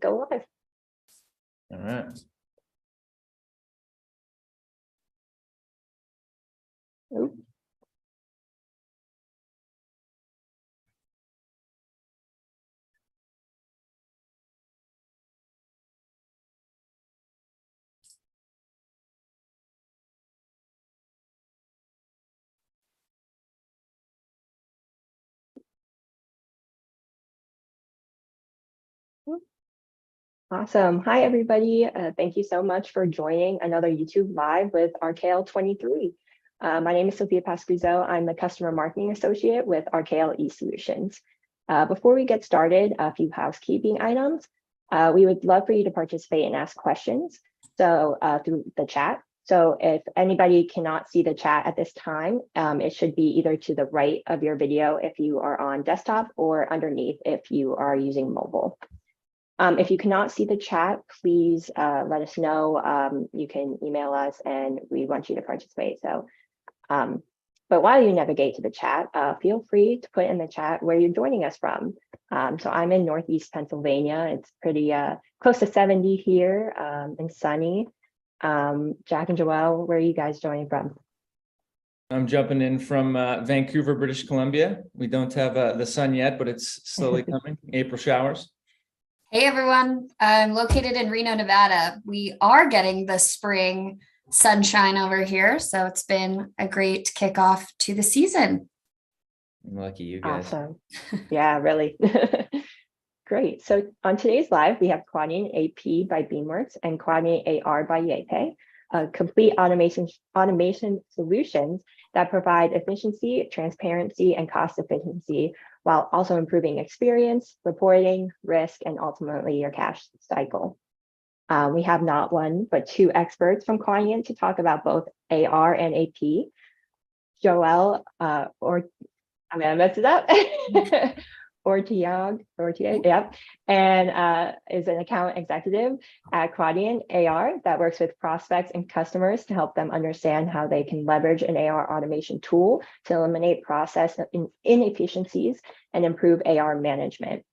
go live. All right. Oop. Awesome. Hi, everybody. Thank you so much for joining another YouTube Live with RKL23. My name is Sophia Pasquizzo. I'm the Customer Marketing Associate with RKL Solutions. Before we get started, a few housekeeping items. We would love for you to participate and ask questions through the chat. So if anybody cannot see the chat at this time, it should be either to the right of your video if you are on desktop or underneath if you are using mobile. If you cannot see the chat, please let us know. You can email us and we want you to participate. So, but while you navigate to the chat, feel free to put in the chat where you're joining us from. So I'm in Northeast Pennsylvania. It's pretty close to 70 here and sunny. Jack and Joelle, where are you guys joining from? I'm jumping in from Vancouver, British Columbia. We don't have the sun yet, but it's slowly coming. April showers. Hey everyone, I'm located in Reno, Nevada. We are getting the spring sunshine over here, so it's been a great kickoff to the season. Lucky you guys. Awesome. Yeah, really. Great. So on today's live, we have Quadient AP by Beamworks and Quadient AR by YayPay, complete automation solutions that provide efficiency, transparency, and cost efficiency, while also improving experience, reporting, risk, and ultimately your cash cycle. We have not one, but two experts from Quadient to talk about both AR and AP. Joelle, or I'm gonna mess it up. Ortiag, yep, and is an account executive at Quadient AR that works with prospects and customers to help them understand how they can leverage an AR automation tool to eliminate process inefficiencies and improve AR management.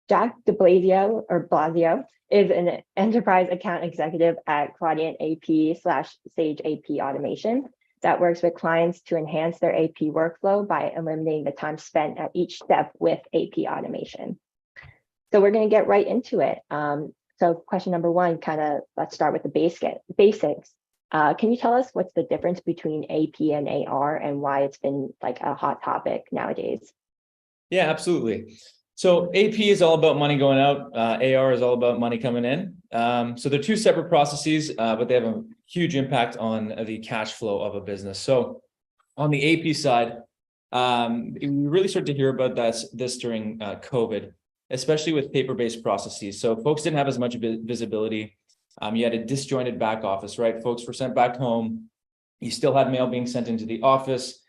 Jack Blasio is an enterprise account executive at Quadient AP/Sage AP Automation that works with clients to enhance their AP workflow by eliminating the time spent at each step with AP automation. So we're going to get right into it. So question number one, let's start with the basics. Can you tell us what's the difference between AP and AR and why it's been like a hot topic nowadays? Yeah, absolutely. So AP is all about money going out. AR is all about money coming in. So they're two separate processes, but they have a huge impact on the cash flow of a business. So on the AP side, we really started to hear about this during COVID, especially with paper-based processes. So folks didn't have as much visibility. You had a disjointed back office, right? Folks were sent back home. You still had mail being sent into the office.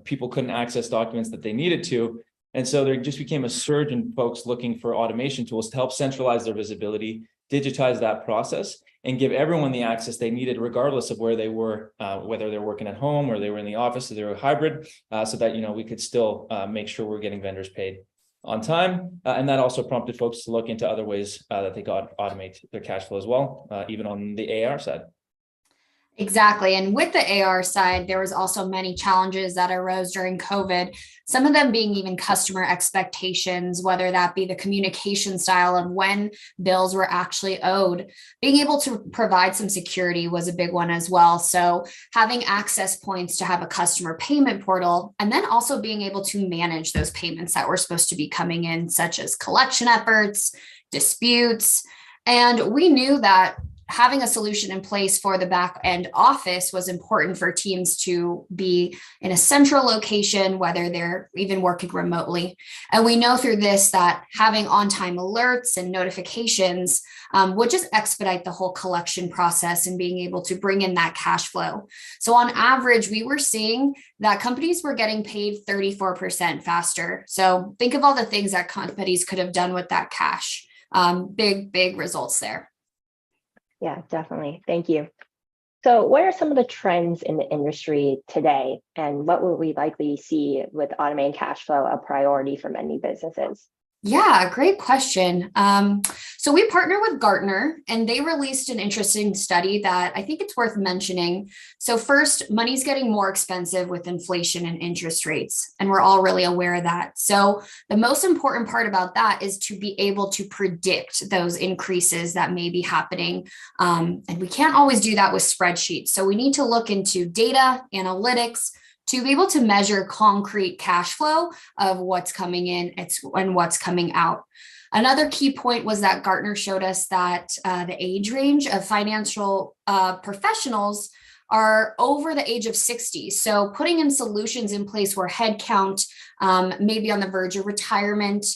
People couldn't access documents that they needed to. And so there just became a surge in folks looking for automation tools to help centralize their visibility, digitize that process, and give everyone the access they needed, regardless of where they were, whether they're working at home or they were in the office or they were hybrid, so that we could still make sure we're getting vendors paid on time. And that also prompted folks to look into other ways that they could automate their cash flow as well, even on the AR side. Exactly. And with the AR side, there was also many challenges that arose during COVID, some of them being even customer expectations, whether that be the communication style of when bills were actually owed. Being able to provide some security was a big one as well. So having access points to have a customer payment portal, and then also being able to manage those payments that were supposed to be coming in, such as collection efforts, disputes. And we knew that having a solution in place for the back end office was important for teams to be in a central location, whether they're even working remotely. And we know through this that having on-time alerts and notifications would just expedite the whole collection process and being able to bring in that cash flow. So on average, we were seeing that companies were getting paid 34% faster. So think of all the things that companies could have done with that cash. Big results there. Yeah, definitely. Thank you. So what are some of the trends in the industry today, and what will we likely see with automating cash flow a priority for many businesses? Yeah, great question. So we partner with Gartner, and they released an interesting study that I think it's worth mentioning. So first, money's getting more expensive with inflation and interest rates, and we're all really aware of that. So the most important part about that is to be able to predict those increases that may be happening. And we can't always do that with spreadsheets. So we need to look into data, analytics, to be able to measure concrete cash flow of what's coming in and what's coming out. Another key point was that Gartner showed us that the age range of financial professionals are over the age of 60. So putting in solutions in place where headcount may be on the verge of retirement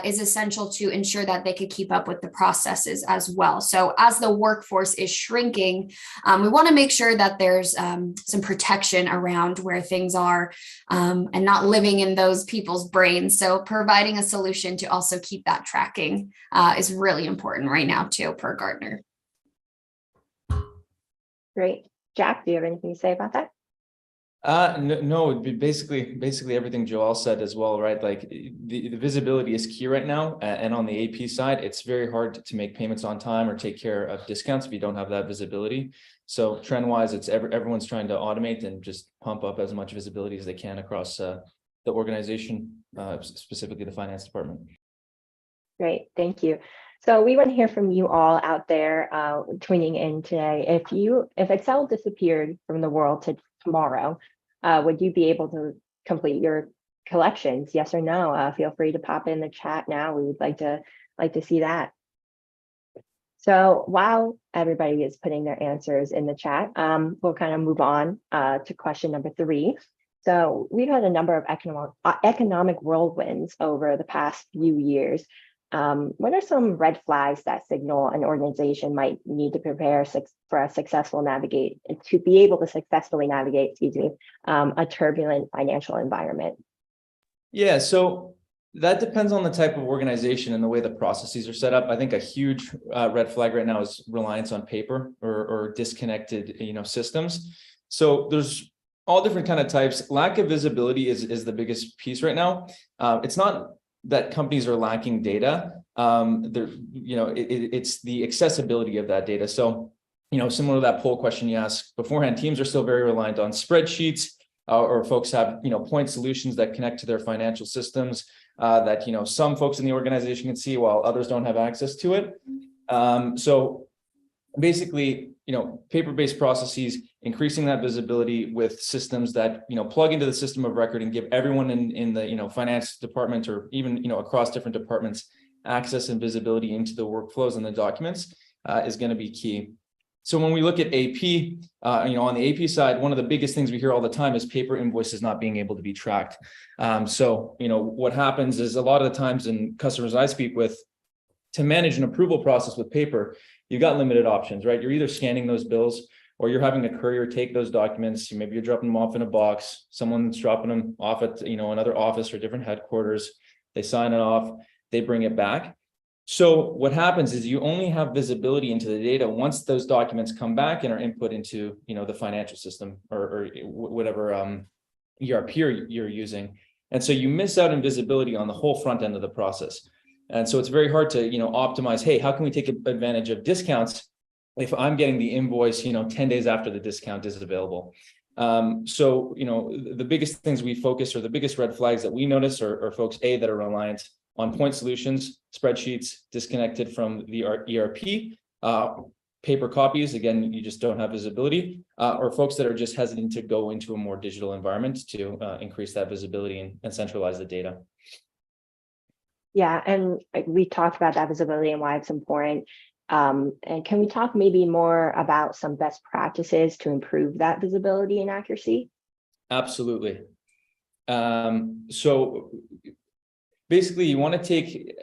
is essential to ensure that they could keep up with the processes as well. So as the workforce is shrinking, we want to make sure that there's some protection around where things are and not living in those people's brains. So providing a solution to also keep that tracking is really important right now too, per Gartner. Great. Jack, do you have anything to say about that? No, it'd be basically everything Joel said as well, right? Like the visibility is key right now. And on the AP side, it's very hard to make payments on time or take care of discounts if you don't have that visibility. So trend wise, it's everyone's trying to automate and just pump up as much visibility as they can across the organization, specifically the finance department. Great, thank you. So we want to hear from you all out there tuning in today. If Excel disappeared from the world tomorrow, would you be able to complete your collections? Yes or no? Feel free to pop in the chat now. We would like to see that. So while everybody is putting their answers in the chat, we'll kind of move on to question number 3. So we've had a number of economic whirlwinds over the past few years. What are some red flags that signal an organization might need to prepare for a successful to be able to successfully navigate, a turbulent financial environment? Yeah, so that depends on the type of organization and the way the processes are set up. I think a huge red flag right now is reliance on paper or disconnected, systems. So there's all different kind of types. Lack of visibility is the biggest piece right now. It's not that companies are lacking data. It's the accessibility of that data. So, similar to that poll question you asked beforehand, teams are still very reliant on spreadsheets, or folks have, point solutions that connect to their financial systems that, some folks in the organization can see while others don't have access to it. So basically, paper-based processes, increasing that visibility with systems that, plug into the system of record and give everyone in the, finance department or even, across different departments access and visibility into the workflows and the documents is going to be key. So when we look at AP, on the AP side, one of the biggest things we hear all the time is paper invoices not being able to be tracked. So, what happens is a lot of the times in customers I speak with, to manage an approval process with paper, you've got limited options, right? You're either scanning those bills or you're having a courier take those documents. Maybe you're dropping them off in a box. Someone's dropping them off at, another office or different headquarters. They sign it off, they bring it back. So what happens is you only have visibility into the data once those documents come back and are input into, the financial system or whatever ERP you're using. And so you miss out on visibility on the whole front end of the process. And so it's very hard to, optimize, hey, how can we take advantage of discounts if I'm getting the invoice, 10 days after the discount is available? So, the biggest things we focus or the biggest red flags that we notice are folks, that are reliant on point solutions, spreadsheets, disconnected from the ERP, paper copies, again, you just don't have visibility, or folks that are just hesitant to go into a more digital environment to increase that visibility and centralize the data. Yeah, and we talked about that visibility and why it's important. And can we talk maybe more about some best practices to improve that visibility and accuracy? Absolutely. So basically, you want to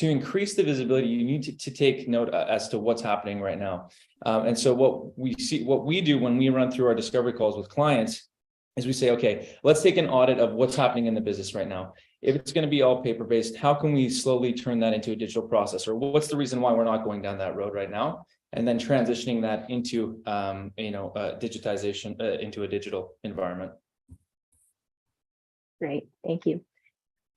increase the visibility, you need to take note as to what's happening right now. And so what we do when we run through our discovery calls with clients is we say, okay, let's take an audit of what's happening in the business right now. If it's going to be all paper-based, how can we slowly turn that into a digital process? Or what's the reason why we're not going down that road right now? And then transitioning that into, digitization into a digital environment. Great, thank you.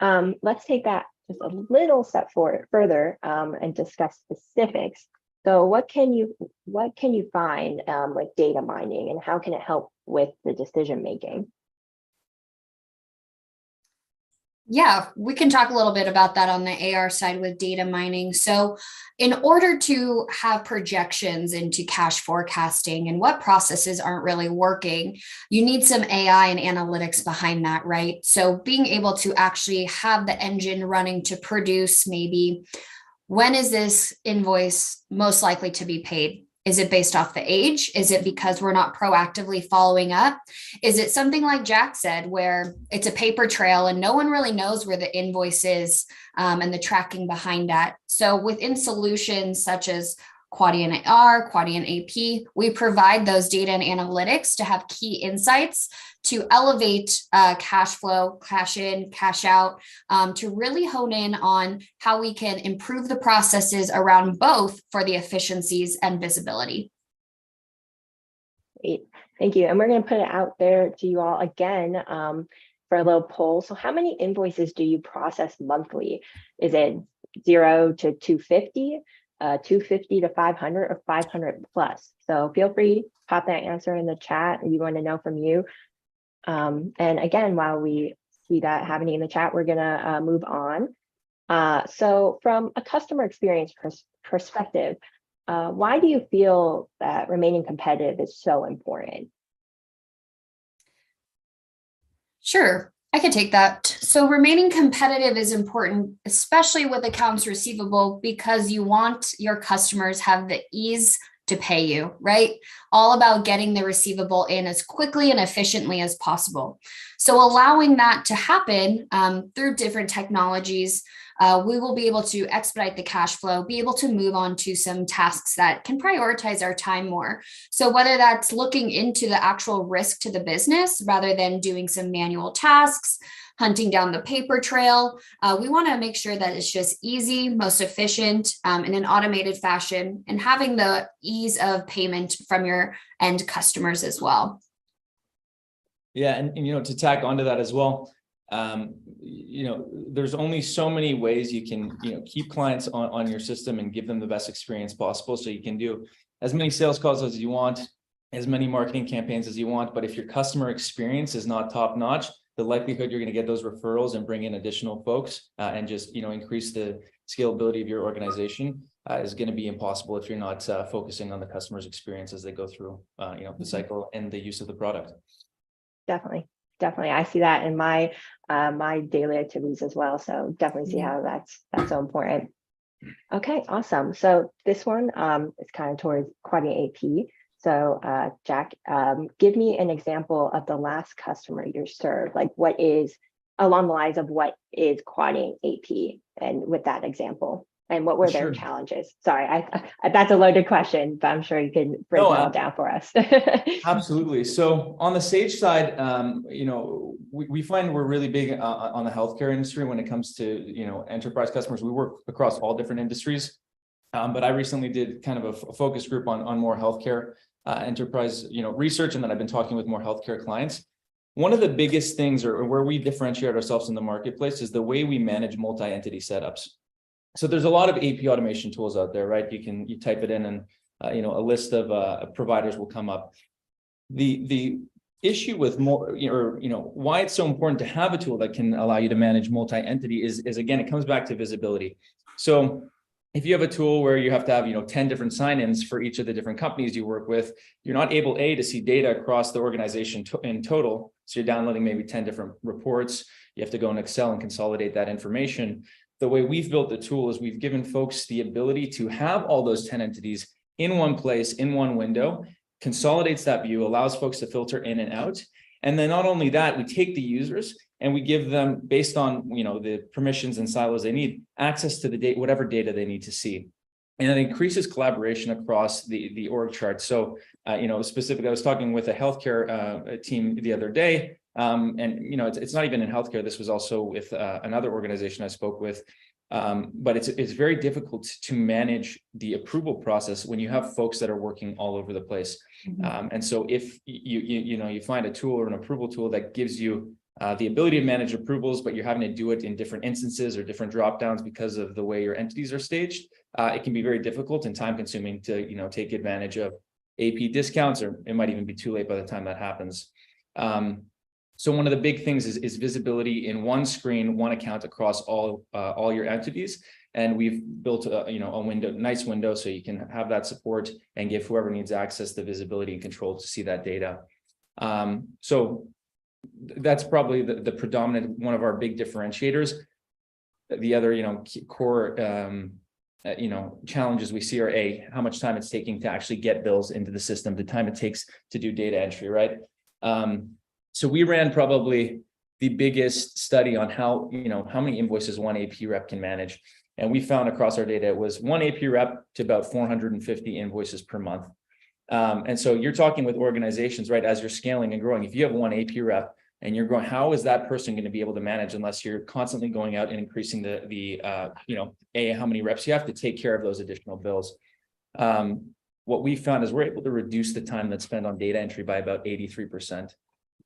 Let's take that just a little step further and discuss specifics. So what can you find with data mining, and how can it help with the decision making? Yeah, we can talk a little bit about that on the AR side with data mining. So in order to have projections into cash forecasting and what processes aren't really working, you need some AI and analytics behind that, right? So being able to actually have the engine running to produce maybe, when is this invoice most likely to be paid? Is it based off the age? Is it because we're not proactively following up? Is it something like Jack said, where it's a paper trail and no one really knows where the invoice is and the tracking behind that? So within solutions such as Quadient AR, Quadient AP, we provide those data and analytics to have key insights to elevate cash flow, cash in, cash out, to really hone in on how we can improve the processes around both for the efficiencies and visibility. Great, thank you. And we're going to put it out there to you all again for a little poll. So how many invoices do you process monthly? Is it 0 to 250? 250 to 500, or 500 plus? So feel free, pop that answer in the chat. We want to know from you. And again, while we see that happening in the chat, we're gonna move on. So from a customer experience perspective, why do you feel that remaining competitive is so important? Sure, I can take that. So remaining competitive is important, especially with accounts receivable, because you want your customers have the ease to pay you, right? All about getting the receivable in as quickly and efficiently as possible. So allowing that to happen through different technologies, we will be able to expedite the cash flow, be able to move on to some tasks that can prioritize our time more. So whether that's looking into the actual risk to the business rather than doing some manual tasks, hunting down the paper trail, we want to make sure that it's just easy, most efficient, in an automated fashion, and having the ease of payment from your end customers as well. Yeah, and you know, to tack onto that as well, you know, there's only so many ways you can, you know, keep clients on your system and give them the best experience possible. So you can do as many sales calls as you want, as many marketing campaigns as you want, but if your customer experience is not top notch, the likelihood you're going to get those referrals and bring in additional folks and just, you know, increase the scalability of your organization is going to be impossible if you're not focusing on the customer's experience as they go through, you know, the cycle and the use of the product. Definitely. I see that in my my daily activities as well. So definitely see how that's so important. Okay, awesome. So this one is kind of towards Quadient AP. So Jack, give me an example of the last customer you served. Like, what is along the lines of what is Quadient AP, and with that example, and what were their challenges? Sorry, that's a loaded question, but I'm sure you can break it all down for us. Absolutely. So on the Sage side, you know, we find we're really big on the healthcare industry when it comes to, you know, enterprise customers. We work across all different industries, but I recently did kind of a focus group on more healthcare enterprise, you know, research, and then I've been talking with more healthcare clients. One of the biggest things, or where we differentiate ourselves in the marketplace, is the way we manage multi-entity setups. So there's a lot of AP automation tools out there, right? You type it in and, you know, a list of providers will come up. The issue with more, or, you know, why it's so important to have a tool that can allow you to manage multi-entity is again, it comes back to visibility. So if you have a tool where you have to have, you know, 10 different sign-ins for each of the different companies you work with, you're not able, to see data across the organization in total. So you're downloading maybe 10 different reports. You have to go in Excel and consolidate that information. The way we've built the tool is we've given folks the ability to have all those 10 entities in one place, in one window, consolidates that view, allows folks to filter in and out. And then not only that, we take the users and we give them, based on, you know, the permissions and silos they need, access to the data, whatever data they need to see. And it increases collaboration across the org chart. So, you know, specifically, I was talking with a healthcare team the other day, and, you know, it's not even in healthcare. This was also with another organization I spoke with. But it's very difficult to manage the approval process when you have folks that are working all over the place. And so if you find a tool or an approval tool that gives you the ability to manage approvals, but you're having to do it in different instances or different dropdowns because of the way your entities are staged, it can be very difficult and time consuming to, take advantage of AP discounts, or it might even be too late by the time that happens. So one of the big things is visibility in one screen, one account across all your entities. And we've built a nice window, so you can have that support and give whoever needs access the visibility and control to see that data. So that's probably the predominant one of our big differentiators. The other, core challenges we see are how much time it's taking to actually get bills into the system, the time it takes to do data entry, right? So we ran probably the biggest study on how many invoices one AP rep can manage. And we found across our data, it was one AP rep to about 450 invoices per month. And so you're talking with organizations, right? As you're scaling and growing, if you have one AP rep and you're growing, how is that person going to be able to manage unless you're constantly going out and increasing how many reps you have to take care of those additional bills? What we found is we're able to reduce the time that's spent on data entry by about 83%.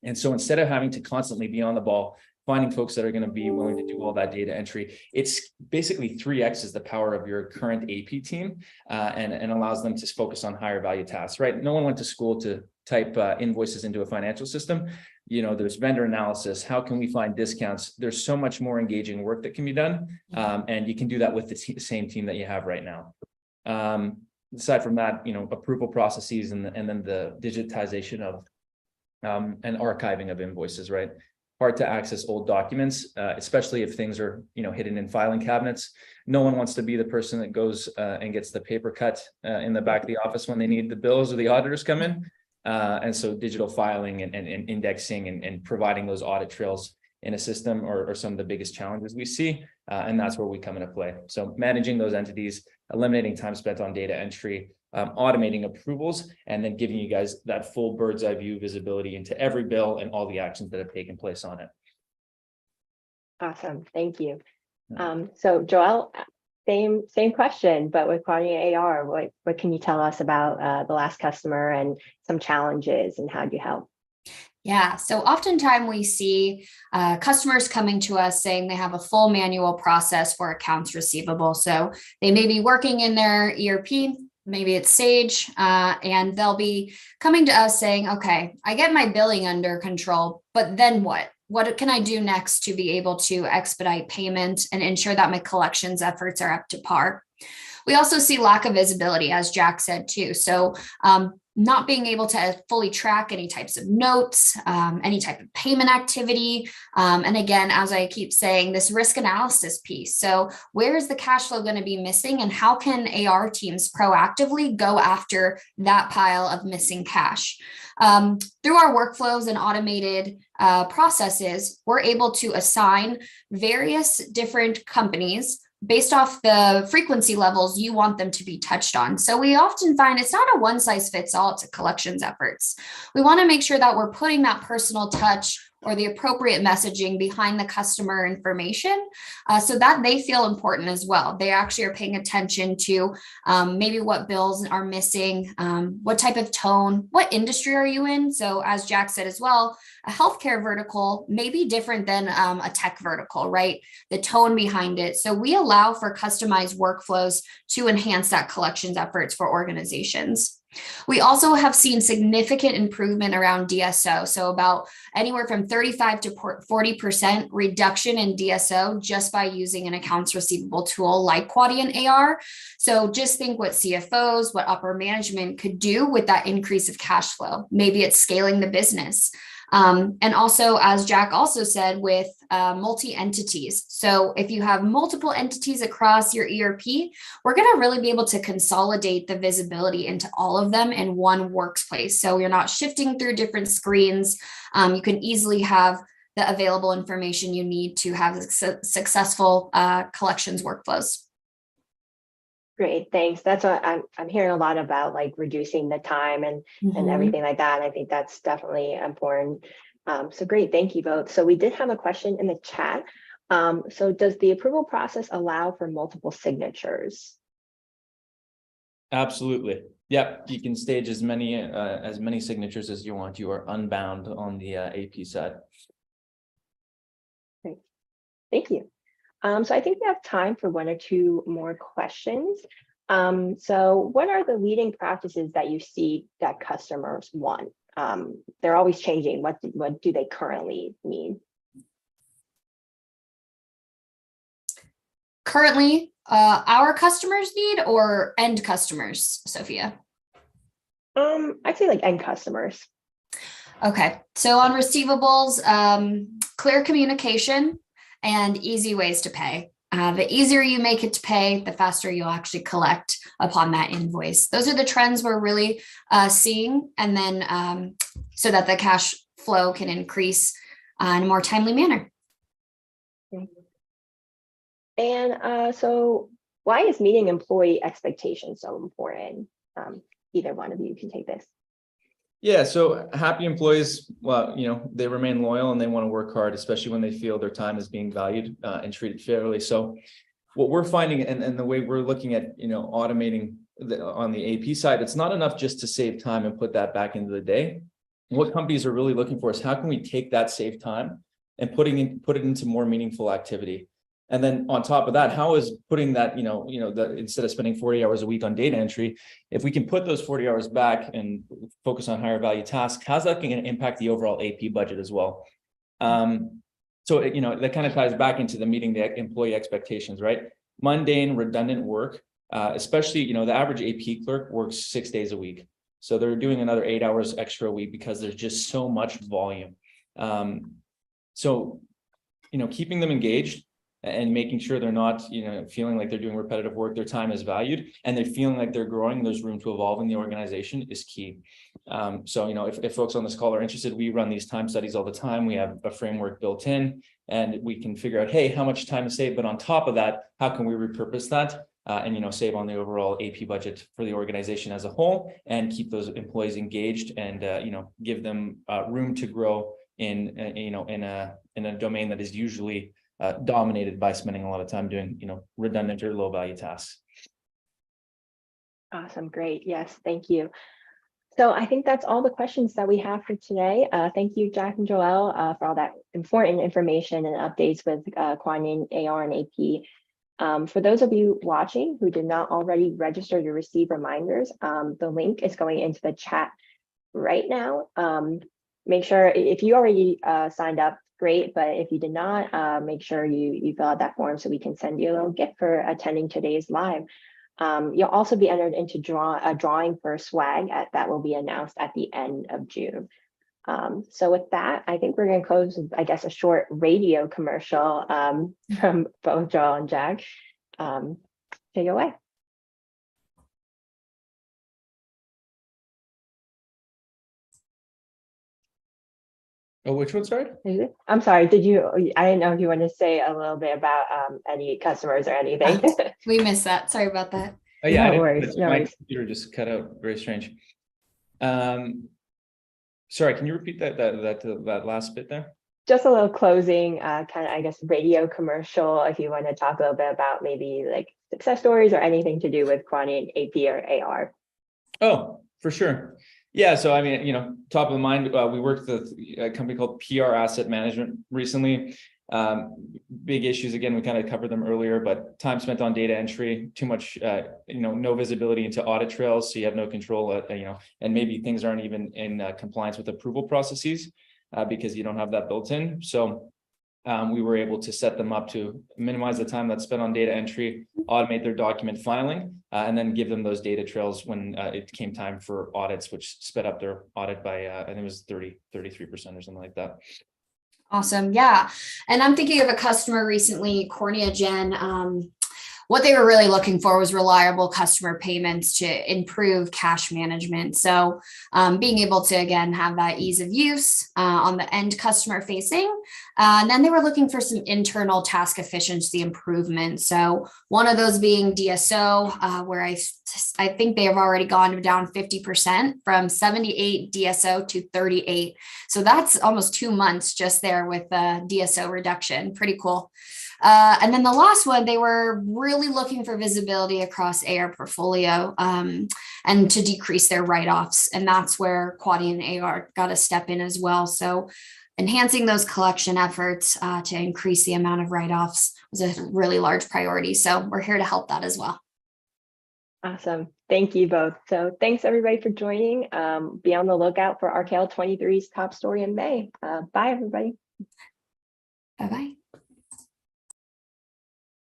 And so instead of having to constantly be on the ball, finding folks that are going to be willing to do all that data entry, it's basically 3x is the power of your current AP team, and allows them to focus on higher value tasks, right? No one went to school to type invoices into a financial system. There's vendor analysis. How can we find discounts? There's so much more engaging work that can be done. And you can do that with the same team that you have right now. Aside from that, approval processes and then the digitization of and archiving of invoices, right? Hard to access old documents, especially if things are, hidden in filing cabinets. No one wants to be the person that goes and gets the paper cut in the back of the office when they need the bills or the auditors come in. And so digital filing and indexing and providing those audit trails in a system are some of the biggest challenges we see. And that's where we come into play. So managing those entities, eliminating time spent on data entry, automating approvals, and then giving you guys that full bird's eye view visibility into every bill and all the actions that have taken place on it. Awesome, thank you. So Joel, same question, but with Quadient AR, what can you tell us about the last customer and some challenges and how do you help? Yeah, so oftentimes we see customers coming to us saying they have a full manual process for accounts receivable. So they may be working in their ERP, maybe it's Sage, and they'll be coming to us saying, okay, I get my billing under control, but then what? What can I do next to be able to expedite payment and ensure that my collections efforts are up to par? We also see lack of visibility, as Jack said too. So not being able to fully track any types of notes, any type of payment activity. And again, as I keep saying, this risk analysis piece. So where is the cash flow going to be missing, and how can AR teams proactively go after that pile of missing cash? Through our workflows and automated processes, we're able to assign various different companies based off the frequency levels you want them to be touched on. So we often find it's not a one size fits all to collections efforts. We want to make sure that we're putting that personal touch or the appropriate messaging behind the customer information so that they feel important as well. They actually are paying attention to maybe what bills are missing, what type of tone, what industry are you in? So as Jack said as well, a healthcare vertical may be different than a tech vertical, right? The tone behind it. So we allow for customized workflows to enhance that collections efforts for organizations. We also have seen significant improvement around DSO. So about anywhere from 35 to 40% reduction in DSO just by using an accounts receivable tool like Quadient AR. So just think what CFOs, what upper management could do with that increase of cash flow. Maybe it's scaling the business. And also, as Jack also said, with multi-entities. So if you have multiple entities across your ERP, we're going to really be able to consolidate the visibility into all of them in one workspace. So you're not shifting through different screens. You can easily have the available information you need to have successful collections workflows. Great, thanks. That's what I'm hearing a lot about, like reducing the time and everything like that. I think that's definitely important. So great, thank you both. So we did have a question in the chat. So does the approval process allow for multiple signatures? Absolutely. Yeah, you can stage as many signatures as you want. You are unbound on the AP side. Thank you. So I think we have time for one or two more questions. So what are the leading practices that you see that customers want? They're always changing. What do they currently need? Currently, our customers need or end customers, Sophia? I'd say like end customers. Okay, so on receivables, clear communication and easy ways to pay. The easier you make it to pay, the faster you'll actually collect upon that invoice. Those are the trends we're really seeing, and then so that the cash flow can increase in a more timely manner. And so why is meeting employee expectations so important? Either one of you can take this. Yeah, so happy employees, well, they remain loyal and they want to work hard, especially when they feel their time is being valued and treated fairly. So what we're finding, and the way we're looking at, automating on the AP side, it's not enough just to save time and put that back into the day. What companies are really looking for is how can we take that saved time and put it into more meaningful activity. And then on top of that, how is putting that, instead of spending 40 hours a week on data entry, if we can put those 40 hours back and focus on higher value tasks, how's that going to impact the overall AP budget as well? So, that kind of ties back into the meeting the employee expectations, right? Mundane, redundant work, especially, the average AP clerk works 6 days a week. So they're doing another 8 hours extra a week because there's just so much volume. So, keeping them engaged and making sure they're not, feeling like they're doing repetitive work, their time is valued, and they're feeling like they're growing, there's room to evolve in the organization is key. So, if folks on this call are interested, we run these time studies all the time. We have a framework built in, and we can figure out, hey, how much time is saved? But on top of that, how can we repurpose that and, save on the overall AP budget for the organization as a whole, and keep those employees engaged and, give them room to grow in a domain that is usually dominated by spending a lot of time doing, redundant or low value tasks. Awesome. Great. Yes. Thank you. So I think that's all the questions that we have for today. Thank you, Jack and Joelle, for all that important information and updates with Quadient, AR, and AP. For those of you watching who did not already register to receive reminders, the link is going into the chat right now. Make sure if you already signed up, great, but if you did not, make sure you fill out that form so we can send you a little gift for attending today's live. You'll also be entered into a drawing for swag that will be announced at the end of June. So with that, I think we're going to close with, I guess, a short radio commercial from both Joel and Jack. Take it away. Oh, which one, sorry? I'm sorry, I didn't know if you want to say a little bit about any customers or anything. We missed that. Sorry about that. Oh, yeah, No worries. My computer just cut out. Very strange. Sorry, can you repeat that last bit there? Just a little closing, kind of, I guess, radio commercial, if you want to talk a little bit about maybe like success stories or anything to do with Quadient, AP, or AR. Oh, for sure. Yeah, so I mean, top of the mind, we worked with a company called PR Asset Management recently. Big issues, again, we kind of covered them earlier, but time spent on data entry, too much, no visibility into audit trails, so you have no control, and maybe things aren't even in compliance with approval processes because you don't have that built in. So we were able to set them up to minimize the time that's spent on data entry, automate their document filing, and then give them those data trails when it came time for audits, which sped up their audit by, I think it was 33% or something like that. Awesome. Yeah. And I'm thinking of a customer recently, Cornea Gen. What they were really looking for was reliable customer payments to improve cash management. So being able to, again, have that ease of use on the end customer facing. And then they were looking for some internal task efficiency improvements. So one of those being DSO, where I think they have already gone down 50% from 78 DSO to 38. So that's almost 2 months just there with the DSO reduction. Pretty cool. And then the last one, they were really looking for visibility across AR portfolio and to decrease their write-offs. And that's where Quadient AR got to step in as well. So enhancing those collection efforts to increase the amount of write-offs was a really large priority. So we're here to help that as well. Awesome. Thank you both. So thanks everybody for joining. Be on the lookout for RKL23's top story in May. Bye, everybody.